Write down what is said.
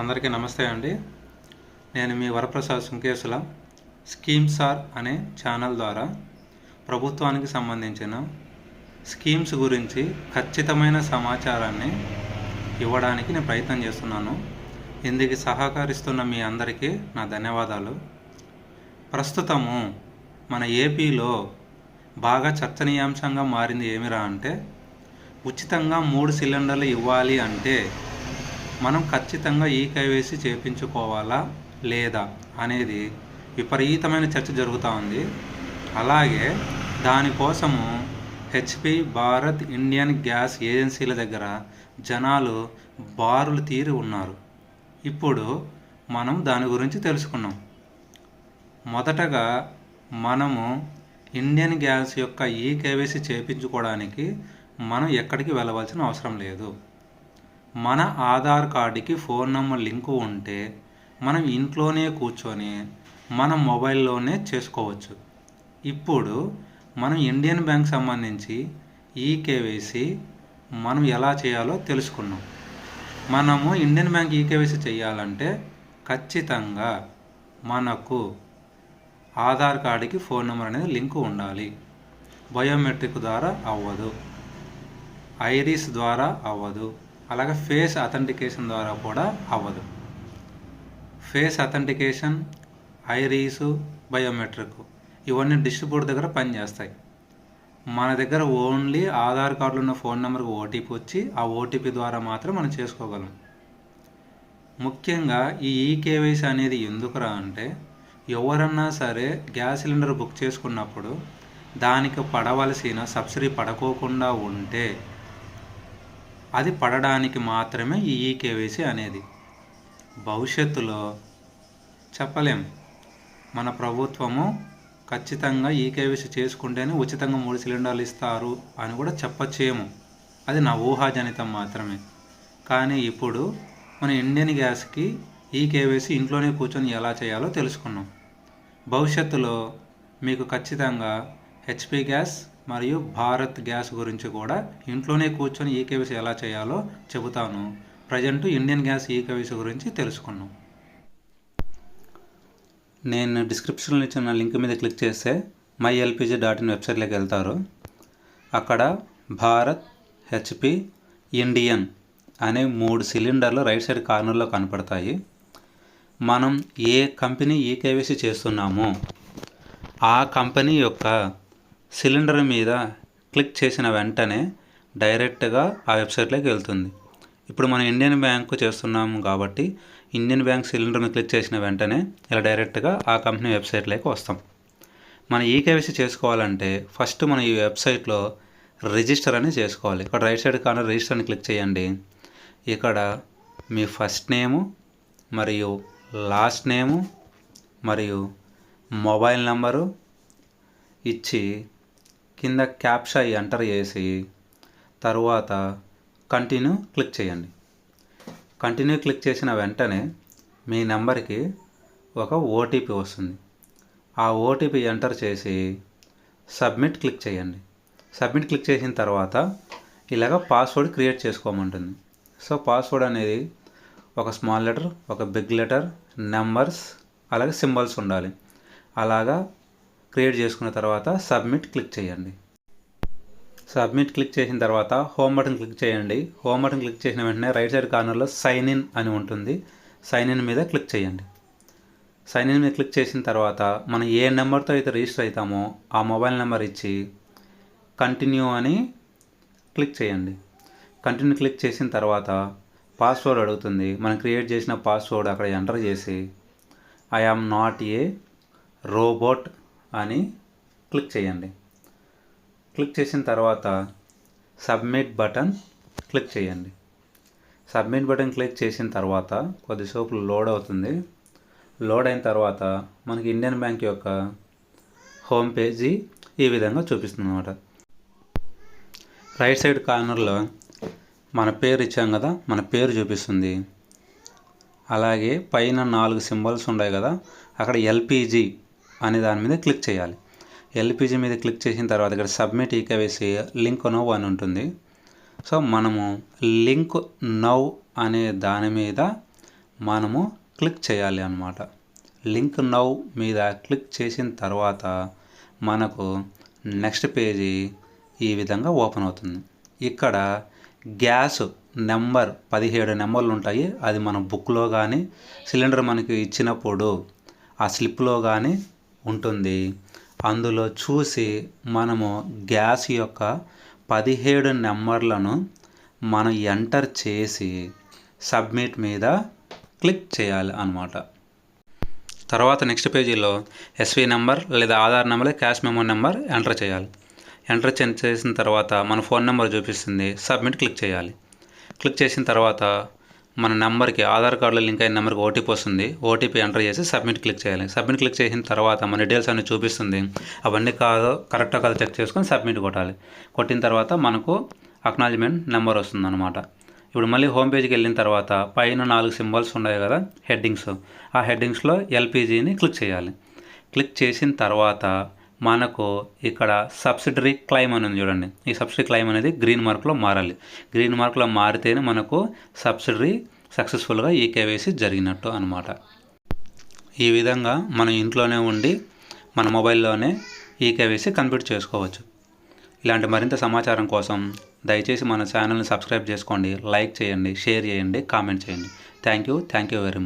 అందరికీ నమస్తే అండి. నేను మీ వరప్రసాద్ సుంకేసుల స్కీమ్సార్ అనే ఛానల్ ద్వారా ప్రభుత్వానికి సంబంధించిన స్కీమ్స్ గురించి ఖచ్చితమైన సమాచారాన్ని ఇవ్వడానికి నేను ప్రయత్నం చేస్తున్నాను. ఇందుకు సహకరిస్తున్న మీ అందరికీ నా ధన్యవాదాలు. ప్రస్తుతము మన ఏపీలో బాగా చర్చనీయాంశంగా మారింది ఏమిరా అంటే, ఉచితంగా 3 సిలిండర్లు ఇవ్వాలి అంటే మనం ఖచ్చితంగా ఈకేవైసీ చేయించుకోవాలా లేదా అనేది విపరీతమైన చర్చ జరుగుతూ ఉంది. అలాగే దానికోసము హెచ్పి, భారత్, ఇండియన్ గ్యాస్ ఏజెన్సీల దగ్గర జనాలు బారులు తీరి ఉన్నారు. ఇప్పుడు మనం దాని గురించి తెలుసుకున్నాం. మొదటగా మనము ఇండియన్ గ్యాస్ యొక్క ఈకేవైసీ చేయించుకోవడానికి మనం ఎక్కడికి వెళ్ళవలసిన అవసరం లేదు. మన ఆధార్ కార్డుకి ఫోన్ నెంబర్ లింకు ఉంటే మనం ఇంట్లోనే కూర్చొని మన మొబైల్లోనే చేసుకోవచ్చు. ఇప్పుడు మనం ఇండియన్ బ్యాంక్ సంబంధించి ఈకేవైసీ మనం ఎలా చేయాలో తెలుసుకున్నాం. మనము ఇండియన్ బ్యాంక్ ఈకేవైసీ చేయాలంటే ఖచ్చితంగా మనకు ఆధార్ కార్డుకి ఫోన్ నెంబర్ అనేది లింకు ఉండాలి. బయోమెట్రిక్ ద్వారా అవ్వదు, ఐరిస్ ద్వారా అవ్వదు, అలాగే ఫేస్ అథెంటికేషన్ ద్వారా కూడా అవ్వదు. ఫేస్ అథెంటికేషన్, ఐరీసు, బయోమెట్రిక్ ఇవన్నీ డిస్ట్రిబ్యూటర్ దగ్గర పనిచేస్తాయి. మన దగ్గర ఓన్లీ ఆధార్ కార్డులో ఉన్న ఫోన్ నెంబర్కి ఓటీపీ వచ్చి ఆ ఓటీపీ ద్వారా మాత్రం మనం చేసుకోగలం. ముఖ్యంగా ఈ ఈకేవైసీ అనేది ఎందుకురా అంటే, ఎవరన్నా సరే గ్యాస్ సిలిండర్ బుక్ చేసుకున్నప్పుడు దానికి పడవలసిన సబ్సిడీ పడకోకుండా ఉంటే అది పడడానికి మాత్రమే ఈ ఈకేవైసీ అనేది. భవిష్యత్తులో చెప్పలేం, మన ప్రభుత్వము ఖచ్చితంగా ఈకేవైసీ చేసుకుంటేనే ఉచితంగా 3 సిలిండర్లు ఇస్తారు అని కూడా చెప్పచ్చేమో. అది నా ఊహాజనితం మాత్రమే. కానీ ఇప్పుడు మన ఇండియన్ గ్యాస్కి ఈకేవైసీ ఇంట్లోనే కూర్చొని ఎలా చేయాలో తెలుసుకున్నాం. భవిష్యత్తులో మీకు ఖచ్చితంగా హెచ్పి గ్యాస్ మరియు భారత్ గ్యాస్ గురించి కూడా ఇంట్లోనే కూర్చొని ఈకేవైసీ ఎలా చేయాలో చెబుతాను. ప్రజెంట్ ఇండియన్ గ్యాస్ ఈకేవైసీ గురించి తెలుసుకున్నాం. నేను డిస్క్రిప్షన్లో ఇచ్చిన లింక్ మీద క్లిక్ చేస్తే mylpg.in వెబ్సైట్లోకి వెళ్తారు. అక్కడ భారత్, హెచ్పి, ఇండియన్ అనే 3 సిలిండర్లు రైట్ సైడ్ కార్నర్లో కనపడతాయి. మనం ఏ కంపెనీ ఈకేవైసీ చేస్తున్నామో ఆ కంపెనీ యొక్క సిలిండర్ మీద క్లిక్ చేసిన వెంటనే డైరెక్ట్గా ఆ వెబ్సైట్లోకి వెళ్తుంది. ఇప్పుడు మనం ఇండియన్ బ్యాంకు చేస్తున్నాము కాబట్టి ఇండియన్ బ్యాంక్ సిలిండర్ని క్లిక్ చేసిన వెంటనే ఇలా డైరెక్ట్గా ఆ కంపెనీ వెబ్సైట్లోకి వస్తాం. మన ఈకేవైసీ చేసుకోవాలంటే ఫస్ట్ మనం ఈ వెబ్సైట్లో రిజిస్టర్ అని చేసుకోవాలి. ఇక్కడ రైట్ సైడ్ కార్నర్ రిజిస్టర్ని క్లిక్ చేయండి. ఇక్కడ మీ ఫస్ట్ నేము మరియు లాస్ట్ నేము మరియు మొబైల్ నంబరు ఇచ్చి కింద క్యాప్షా ఎంటర్ చేసి తరువాత కంటిన్యూ క్లిక్ చేయండి. కంటిన్యూ క్లిక్ చేసిన వెంటనే మీ నెంబర్కి ఒక ఓటీపీ వస్తుంది. ఆ ఓటీపీ ఎంటర్ చేసి సబ్మిట్ క్లిక్ చేయండి. సబ్మిట్ క్లిక్ చేసిన తర్వాత ఇలాగ పాస్వర్డ్ క్రియేట్ చేసుకోమంటుంది. సో పాస్వర్డ్ అనేది ఒక స్మాల్ లెటర్, ఒక బిగ్ లెటర్, నెంబర్స్ అలాగే సింబల్స్ ఉండాలి. అలాగా క్రియేట్ చేసుకున్న తర్వాత సబ్మిట్ క్లిక్ చేయండి. సబ్మిట్ క్లిక్ చేసిన తర్వాత హోమ్ బటన్ క్లిక్ చేయండి. హోమ్ బటన్ క్లిక్ చేసిన వెంటనే రైట్ సైడ్ కార్నర్లో సైన్ ఇన్ అని ఉంటుంది. సైన్ ఇన్ మీద క్లిక్ చేయండి. సైన్ ఇన్ మీద క్లిక్ చేసిన తర్వాత మనం ఏ నెంబర్తో అయితే రిజిస్టర్ అవుతామో ఆ మొబైల్ నెంబర్ ఇచ్చి కంటిన్యూ అని క్లిక్ చేయండి. కంటిన్యూ క్లిక్ చేసిన తర్వాత పాస్వర్డ్ అడుగుతుంది. మనం క్రియేట్ చేసిన పాస్వర్డ్ అక్కడ ఎంటర్ చేసి I am not a robot అని క్లిక్ చేయండి. క్లిక్ చేసిన తర్వాత సబ్మిట్ బటన్ క్లిక్ చేయండి. సబ్మిట్ బటన్ క్లిక్ చేసిన తర్వాత కొద్దిసేపు లోడ్ అవుతుంది. లోడ్ అయిన తర్వాత మనకి ఇండియన్ బ్యాంక్ యొక్క హోమ్ పేజీ ఈ విధంగా చూపిస్తుంది అన్నమాట. రైట్ సైడ్ కార్నర్లో మన పేరు ఇచ్చాం కదా, మన పేరు చూపిస్తుంది. అలాగే పైన 4 సింబల్స్ ఉన్నాయి కదా, అక్కడ ఎల్పిజి అనే దాని మీద క్లిక్ చేయాలి. ఎల్పిజి మీద క్లిక్ చేసిన తర్వాత ఇక్కడ సబ్మిట్ ఈకేవైసీ లింక్ నౌ అని ఉంటుంది. సో మనము లింక్ నౌ అనే దాని మీద మనము క్లిక్ చేయాలి అన్నమాట. లింక్ నౌ మీద క్లిక్ చేసిన తర్వాత మనకు నెక్స్ట్ పేజీ ఈ విధంగా ఓపెన్ అవుతుంది. ఇక్కడ గ్యాస్ నెంబర్ 17 నెంబర్లు ఉంటాయి. అది మన బుక్లో కానీ సిలిండర్ మనకి ఇచ్చినప్పుడు ఆ స్లిప్లో కానీ ఉంటుంది. అందులో చూసి మనము గ్యాస్ యొక్క 17 నెంబర్లను మనం ఎంటర్ చేసి సబ్మిట్ మీద క్లిక్ చేయాలి అన్నమాట. తర్వాత నెక్స్ట్ పేజీలో ఎస్వి నెంబర్ లేదా Aadhaar number cash memo number enter చేయాలి. ఎంటర్ చేసిన తర్వాత మన ఫోన్ నెంబర్ చూపిస్తుంది. సబ్మిట్ క్లిక్ చేయాలి. క్లిక్ చేసిన తర్వాత మన నెంబర్కి ఆధార్ కార్డులో లింక్ అయిన నెంబర్కి ఓటీపీ వస్తుంది. ఓటీపీ ఎంటర్ చేసి సబ్మిట్ క్లిక్ చేయాలి. సబ్మిట్ క్లిక్ చేసిన తర్వాత మన డీటెయిల్స్ అన్నీ చూపిస్తుంది. అవన్నీ కరెక్టో కాదో చెక్ చేసుకొని సబ్మిట్ కొట్టాలి. కొట్టిన తర్వాత మనకు అక్నాలజ్మెంట్ నెంబర్ వస్తుంది అన్నమాట. ఇప్పుడు మళ్ళీ హోమ్ పేజ్కి వెళ్ళిన తర్వాత పైన 4 సింబల్స్ ఉన్నాయి కదా హెడ్డింగ్స్. ఆ హెడ్డింగ్స్లో ఎల్పిజిని క్లిక్ చేయాలి. క్లిక్ చేసిన తర్వాత మనకు ఇక్కడ సబ్సిడరీ క్లెయిమ్ అని ఉంది చూడండి. ఈ సబ్సిడరీ క్లెయిమ్ అనేది గ్రీన్ మార్క్లో మారాలి. గ్రీన్ మార్క్లో మారితేనే మనకు సబ్సిడరీ సక్సెస్ఫుల్గా ఈకేవైసీ జరిగినట్టు అనమాట. ఈ విధంగా మనం ఇంట్లోనే ఉండి మన మొబైల్లోనే ఈకేవైసీ కంప్లీట్ చేసుకోవచ్చు. ఇలాంటి మరింత సమాచారం కోసం దయచేసి మన ఛానల్ని సబ్స్క్రైబ్ చేసుకోండి, లైక్ చేయండి, షేర్ చేయండి, కామెంట్ చేయండి. Thank you very much.